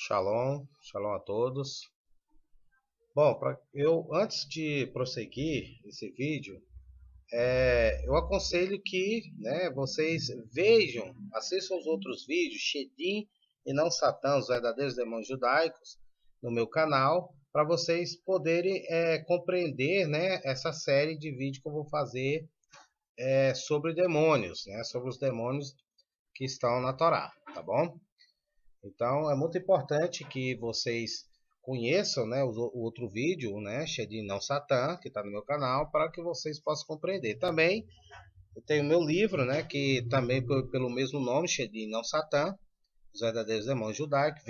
Shalom, shalom a todos. Bom, eu antes de prosseguir esse vídeo, eu aconselho que, vocês vejam, assistam os outros vídeos, Shedim e não Satã, os verdadeiros demônios judaicos, no meu canal, para vocês poderem compreender, essa série de vídeos que eu vou fazer sobre demônios, sobre os demônios que estão na Torá, tá bom? Então é muito importante que vocês conheçam, o outro vídeo, Shedim não Satã, que está no meu canal, para que vocês possam compreender. Também eu tenho meu livro, que também pelo mesmo nome, Shedim não Satã, os verdadeiros demônios judaicos,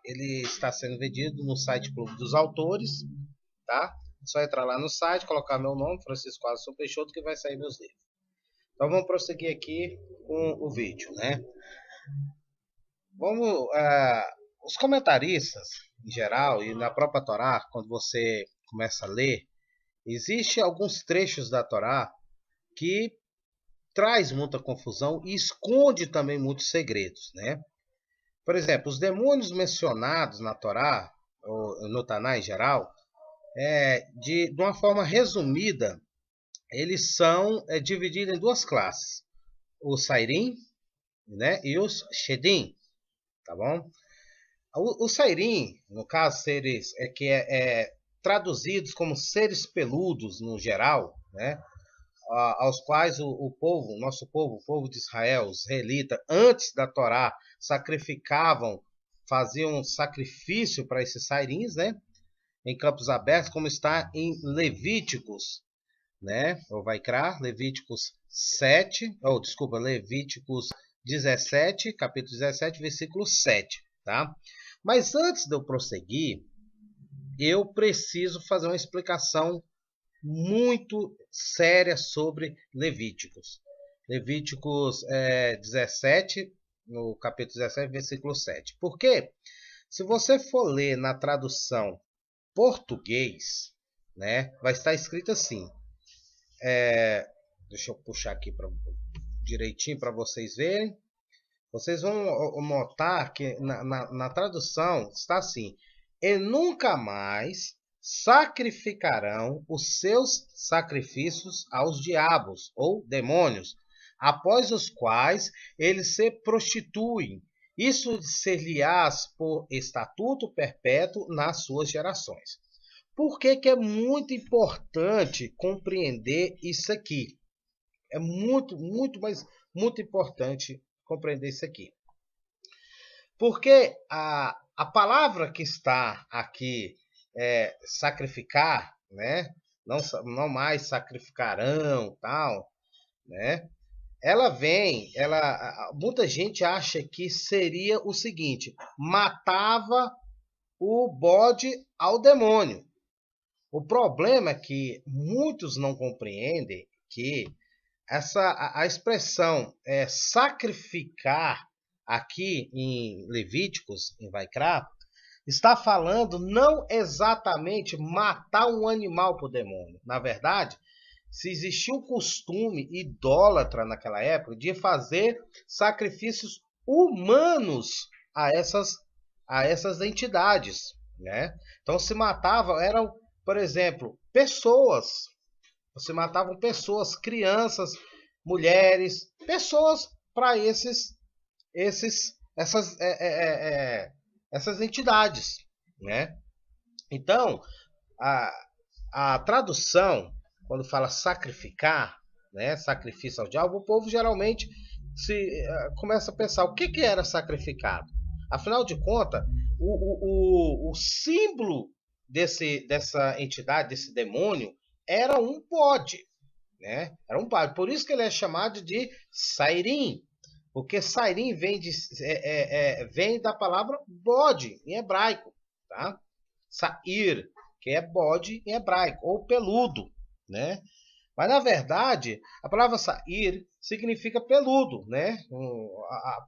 ele está sendo vendido no site Clube dos Autores, tá? É só entrar lá no site, colocar meu nome, Francisco Alisson Peixoto, que vai sair meus livros. Então vamos prosseguir aqui com o vídeo, Vamos, os comentaristas, em geral, e na própria Torá, quando você começa a ler, existe alguns trechos da Torá que traz muita confusão e esconde também muitos segredos, Por exemplo, os demônios mencionados na Torá, ou no Taná em geral, de uma forma resumida, eles são divididos em duas classes: os Sairim, e os Shedim, tá bom? Os Sairim, no caso, seres traduzidos como seres peludos no geral, aos quais o povo, o nosso povo, o povo de Israel, os israelitas, antes da Torá, sacrificavam, faziam um sacrifício para esses Sairins, em campos abertos, como está em Levíticos, ou Vaikra, Levíticos 7, ou desculpa, Levíticos 17, capítulo 17, versículo 7, tá? Mas antes de eu prosseguir, eu preciso fazer uma explicação muito séria sobre Levíticos. Levíticos 17, no capítulo 17, versículo 7. Porque se você for ler na tradução português, vai estar escrito assim. Deixa eu puxar aqui direitinho para vocês verem. Vocês vão notar que na tradução está assim: e nunca mais sacrificarão os seus sacrifícios aos diabos ou demônios, após os quais eles se prostituem. Isso ser-lhe-ás por estatuto perpétuo nas suas gerações. Por que que é muito importante compreender isso aqui? É muito importante compreender isso aqui. Porque a palavra que está aqui, sacrificar, não mais sacrificarão, tal, muita gente acha que seria o seguinte: matava o bode ao demônio. O problema é que muitos não compreendem que a expressão sacrificar aqui em Levíticos, em Vaikra, está falando não exatamente matar um animal para o demônio. Na verdade, se existia um costume idólatra naquela época de fazer sacrifícios humanos a essas entidades, Então se matava, por exemplo, pessoas. Você matavam pessoas, crianças, mulheres, pessoas para essas entidades, Então, a tradução, quando fala sacrificar, sacrifício ao diabo, o povo geralmente começa a pensar o que era sacrificado. Afinal de contas, o símbolo dessa entidade, desse demônio, era um bode, Era um bode. Por isso que ele é chamado de Sairim, porque Sairim vem da palavra bode em hebraico, tá? Sair, que é bode em hebraico, ou peludo, Mas na verdade, a palavra sair significa peludo,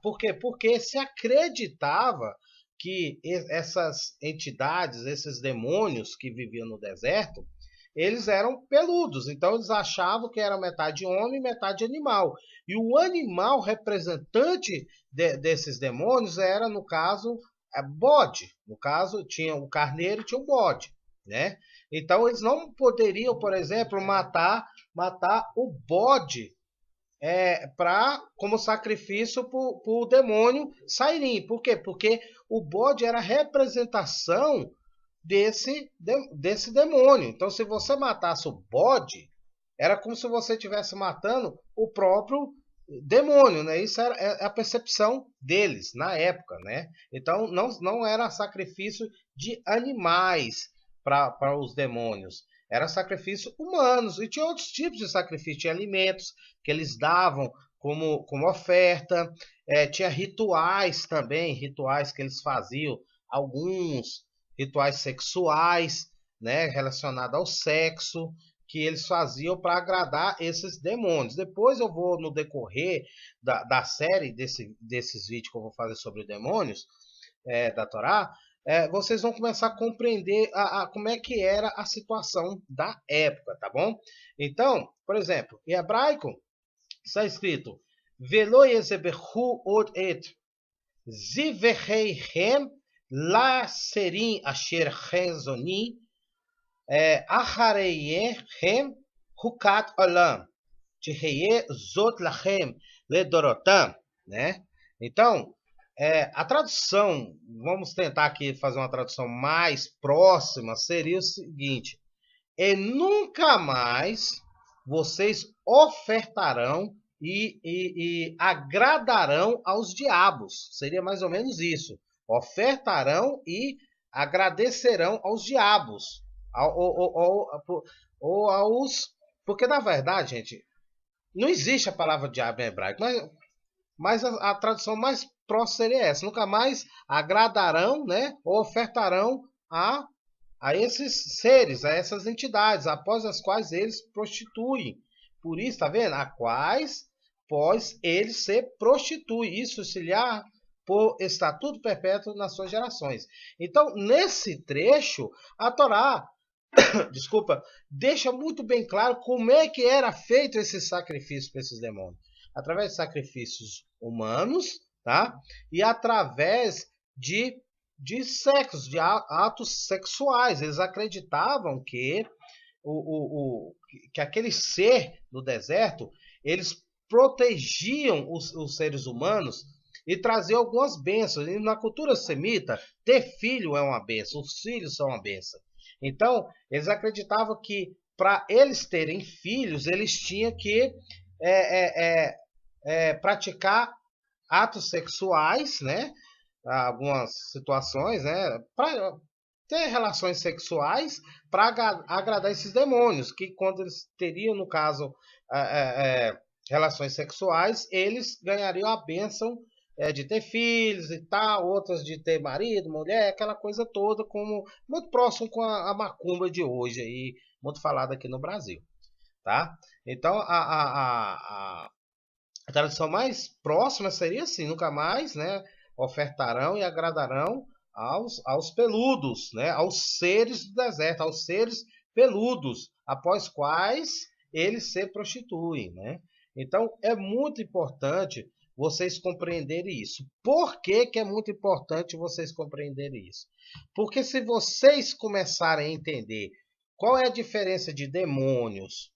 Por quê? Porque se acreditava que essas entidades, esses demônios que viviam no deserto, eles eram peludos, então eles achavam que era metade homem e metade animal. E o animal representante desses demônios era, no caso, bode. No caso, tinha o carneiro e tinha o bode, né? Então eles não poderiam, por exemplo, matar o bode como sacrifício para o demônio Sairim. Por quê? Porque o bode era a representação desse demônio. Então, se você matasse o bode, era como se você estivesse matando o próprio demônio, né? Isso era a percepção deles na época, né? Então, não era sacrifício de animais para os demônios. Era sacrifício humanos. E tinha outros tipos de sacrifício. Tinha alimentos que eles davam como oferta. Tinha rituais também, rituais que eles faziam. Alguns rituais sexuais, né, relacionados ao sexo, que eles faziam para agradar esses demônios. Depois eu vou, no decorrer da série, desses vídeos que eu vou fazer sobre demônios da Torá, vocês vão começar a compreender como é que era a situação da época, tá bom? Então, por exemplo, em hebraico está escrito Velo yezebechu od et ziveheihem la serim asher chezoni achareihem hukat olam tiheye zot lachem ledorotam, né? Então, a tradução, vamos tentar aqui fazer uma tradução mais próxima, seria o seguinte: e nunca mais vocês ofertarão e agradarão aos diabos. Seria mais ou menos isso. Ofertarão e agradecerão aos diabos. Ou aos... Porque, na verdade, gente, não existe a palavra diabo em hebraico, mas a tradução mais próxima seria essa. Nunca mais agradarão, né, ou ofertarão a esses seres, a essas entidades, após as quais eles prostituem. Por isso, tá vendo? A quais, após eles se prostituem. Isso se lhe por estatuto perpétuo nas suas gerações. Então, nesse trecho, a Torá, desculpa, deixa muito bem claro como é que era feito esse sacrifício para esses demônios. Através de sacrifícios humanos, tá? E através de sexos, de atos sexuais. Eles acreditavam que que aquele ser no deserto, eles protegiam os seres humanos e traziam algumas bênçãos. E na cultura semita, ter filho é uma bênção, os filhos são uma bênção. Então, eles acreditavam que para eles terem filhos, eles tinham que praticar atos sexuais, né? Algumas situações, né? Para ter relações sexuais para agradar esses demônios, que quando eles teriam, no caso, relações sexuais, eles ganhariam a bênção de ter filhos e tal, outras de ter marido, mulher, aquela coisa toda, como muito próximo com a macumba de hoje, aí, muito falada aqui no Brasil, tá? Então, a tradição mais próxima seria assim: nunca mais, né, ofertarão e agradarão aos peludos, né, aos seres do deserto, aos seres peludos, após quais eles se prostituem, né? Então, é muito importante vocês compreenderem isso. Por que é muito importante vocês compreenderem isso? Porque se vocês começarem a entender qual é a diferença de demônios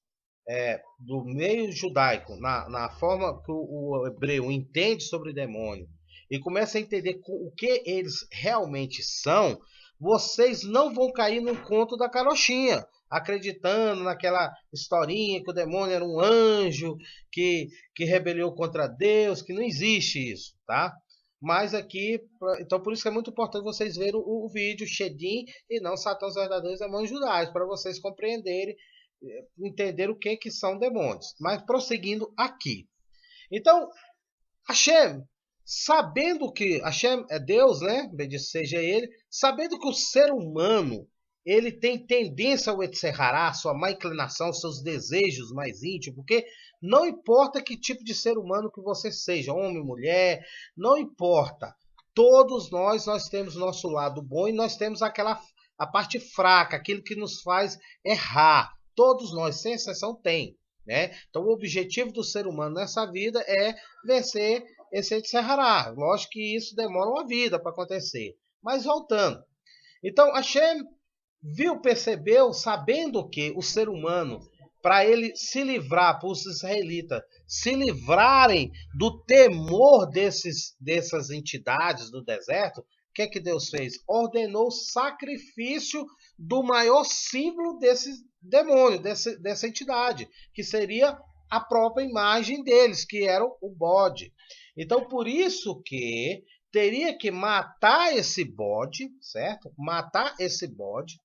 do meio judaico, na forma que o hebreu entende sobre demônio, e começa a entender o que eles realmente são, vocês não vão cair no conto da carochinha, acreditando naquela historinha que o demônio era um anjo que rebelou contra Deus, que não existe isso, tá? Mas aqui, então por isso que é muito importante vocês verem o vídeo Shedim e não Satã, os verdadeiros demônios judaicos, para vocês compreenderem, entender o que são demônios. Mas prosseguindo aqui. Então, Hashem, sabendo que Hashem é Deus, né? Bendito seja ele, sabendo que o ser humano ele tem tendência ao Etserhará, sua má inclinação, seus desejos mais íntimos, porque não importa que tipo de ser humano que você seja, homem, mulher, não importa. Todos nós temos nosso lado bom e nós temos aquela a parte fraca, aquilo que nos faz errar. Todos nós, sem exceção, tem. Né? Então, o objetivo do ser humano nessa vida é vencer esse Etserará. Lógico que isso demora uma vida para acontecer. Mas voltando. Então, Hashem viu, percebeu, sabendo que o ser humano, para ele se livrar, para os israelitas se livrarem do temor dessas entidades do deserto, o que é que Deus fez? Ordenou o sacrifício do maior símbolo desse demônio, dessa entidade, que seria a própria imagem deles, que era o bode. Então, por isso que teria que matar esse bode, certo? Matar esse bode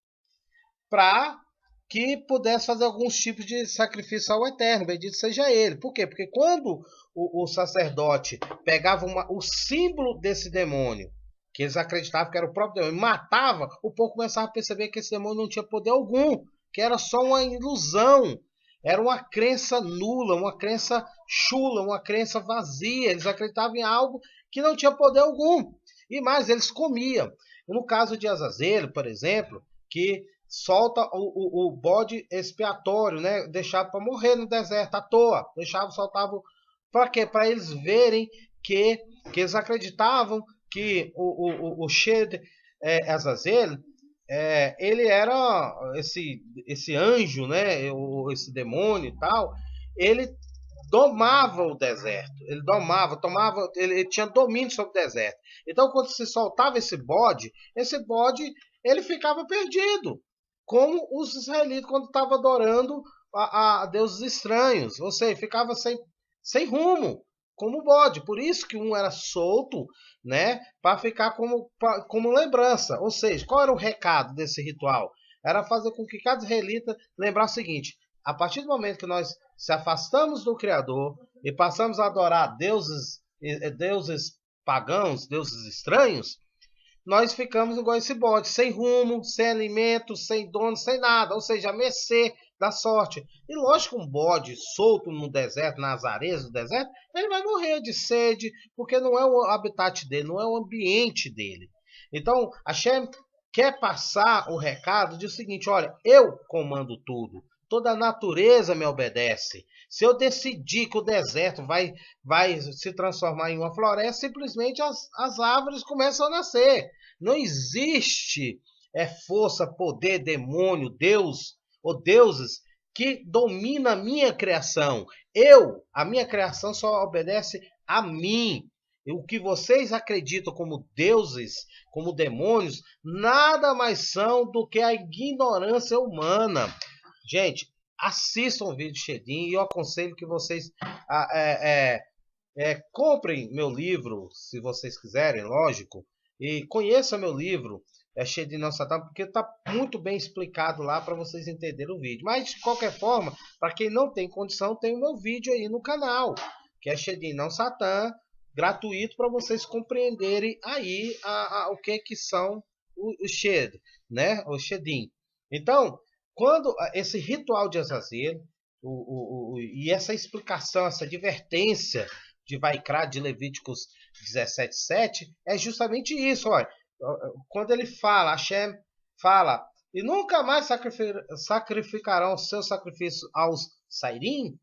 para que pudesse fazer alguns tipos de sacrifício ao Eterno, bendito seja ele. Por quê? Porque quando o sacerdote pegava o símbolo desse demônio, que eles acreditavam que era o próprio demônio, e matava, o povo começava a perceber que esse demônio não tinha poder algum, que era só uma ilusão, era uma crença nula, uma crença chula, uma crença vazia. Eles acreditavam em algo que não tinha poder algum. E mais, eles comiam. No caso de Azazel, por exemplo, que solta o bode expiatório, né? Deixava para morrer no deserto à toa. Deixava, soltava. Para quê? Para eles verem que eles acreditavam que o Shed Azazel, ele era esse anjo, né? Esse demônio e tal. Ele domava o deserto. Ele domava, ele tinha domínio sobre o deserto. Então, quando se soltava esse bode ele ficava perdido, como os israelitas quando estavam adorando a deuses estranhos. Ou seja, ficava sem rumo, como o bode. Por isso que um era solto, né, para ficar como lembrança. Ou seja, qual era o recado desse ritual? Era fazer com que cada israelita lembrasse o seguinte: a partir do momento que nós se afastamos do Criador e passamos a adorar deuses pagãos, deuses estranhos, nós ficamos igual esse bode, sem rumo, sem alimento, sem dono, sem nada, ou seja, a mercê da sorte. E lógico, um bode solto no deserto, nas areias do deserto, ele vai morrer de sede, porque não é o habitat dele, não é o ambiente dele. Então, Hashem quer passar o recado de o seguinte: olha, eu comando tudo. Toda a natureza me obedece. Se eu decidir que o deserto vai se transformar em uma floresta, simplesmente as árvores começam a nascer. Não existe força, poder, demônio, Deus ou deuses que domina a minha criação. A minha criação só obedece a mim. O que vocês acreditam como deuses, como demônios, nada mais são do que a ignorância humana. Gente, assistam o vídeo Shedim e eu aconselho que vocês comprem meu livro, se vocês quiserem, lógico, e conheçam meu livro, Shedim Não Satã, porque está muito bem explicado lá para vocês entenderem o vídeo. Mas, de qualquer forma, para quem não tem condição, tem o meu vídeo aí no canal, que é Shedim Não Satã, gratuito para vocês compreenderem aí o que são os Shed, né? O Shedim. Então, quando esse ritual de Azazel e essa explicação, essa advertência de Vaikra, de Levíticos 17:7, é justamente isso. Olha, quando ele fala, Hashem fala, e nunca mais sacrificarão seus sacrifícios aos Sairim,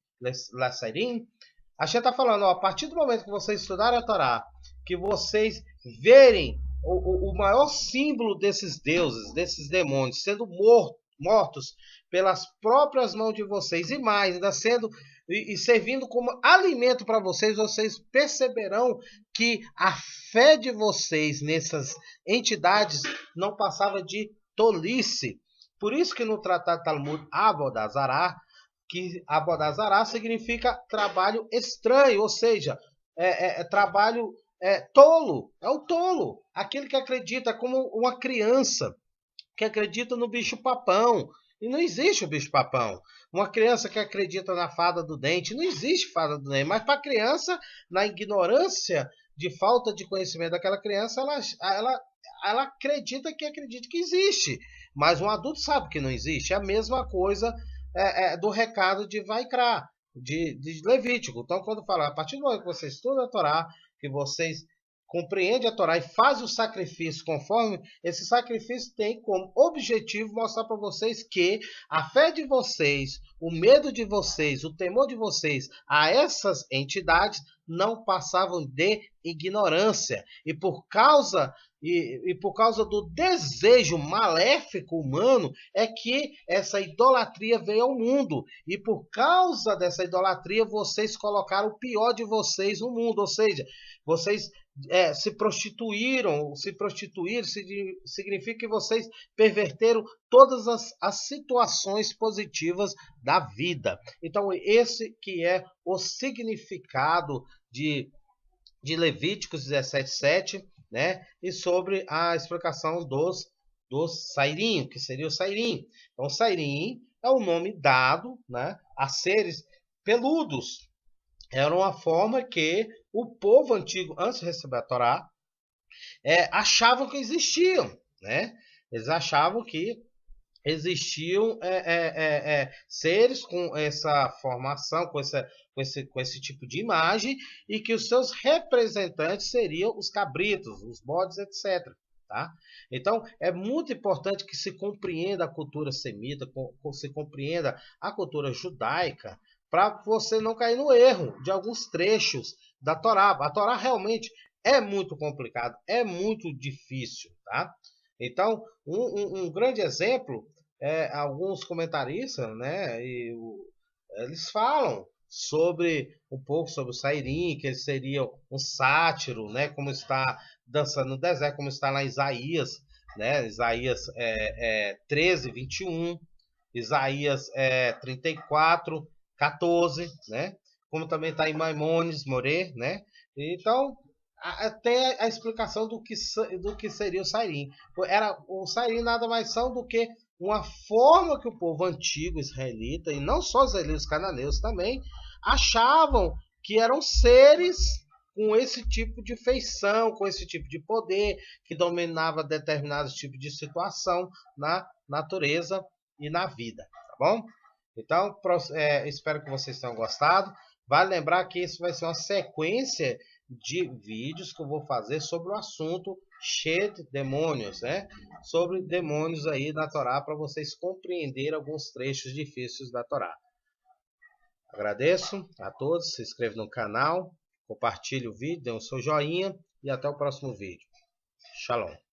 Hashem está falando, ó, a partir do momento que vocês estudarem a Torá, que vocês verem o maior símbolo desses deuses, desses demônios, sendo mortos pelas próprias mãos de vocês, e mais, ainda sendo e servindo como alimento para vocês, vocês perceberão que a fé de vocês nessas entidades não passava de tolice. Por isso que no Tratado Talmud Abodazará, que Abodazará significa trabalho estranho, ou seja, trabalho tolo, é o tolo, aquele que acredita como uma criança, que acredita no bicho-papão. E não existe o bicho-papão. Uma criança que acredita na fada do dente, não existe fada do dente. Mas para a criança, na ignorância de falta de conhecimento daquela criança, ela acredita que existe. Mas um adulto sabe que não existe. É a mesma coisa do recado de Vaikra, de Levítico. Então, quando fala, a partir do momento que você estuda a Torá, que vocês compreende a Torá e faz o sacrifício conforme, esse sacrifício tem como objetivo mostrar para vocês que a fé de vocês, o medo de vocês, o temor de vocês a essas entidades não passavam de ignorância. E por causa do desejo maléfico humano é que essa idolatria veio ao mundo. E por causa dessa idolatria, vocês colocaram o pior de vocês no mundo. Ou seja, vocês se prostituíram. Se prostituir significa que vocês perverteram todas as situações positivas da vida. Então, esse que é o significado de Levíticos 17:7, né? E sobre a explicação dos Sairim, que seria o Sairim. Então, Sairim é o nome dado, né, a seres peludos. Era uma forma que o povo antigo, antes de receber a Torá, achavam que existiam, né? Eles achavam que existiam seres com essa formação, com esse tipo de imagem, e que os seus representantes seriam os cabritos, os bodes, etc. Tá? Então, é muito importante que se compreenda a cultura semita, se compreenda a cultura judaica, para você não cair no erro de alguns trechos da Torá. A Torá realmente é muito complicado, é muito difícil. Tá? Então, um grande exemplo alguns comentaristas, né, eles falam um pouco sobre o Sairim, que ele seria um sátiro, né, como está dançando no deserto, como está lá em Isaías, né, Isaías 13:21, Isaías 34:14, né, como também está em Maimônides, Moré, né. Então, tem a explicação do que seria o Sairim. O Sairim nada mais são do que uma forma que o povo antigo israelita, e não só os israelitas, os cananeus também, achavam que eram seres com esse tipo de feição, com esse tipo de poder, que dominava determinados tipos de situação na natureza e na vida, tá bom? Então, espero que vocês tenham gostado. Vale lembrar que isso vai ser uma sequência de vídeos que eu vou fazer sobre o assunto Shed demônios, né? Sobre demônios aí na Torá, para vocês compreenderem alguns trechos difíceis da Torá. Agradeço a todos, se inscreva no canal, compartilhe o vídeo, dê um seu joinha e até o próximo vídeo. Shalom.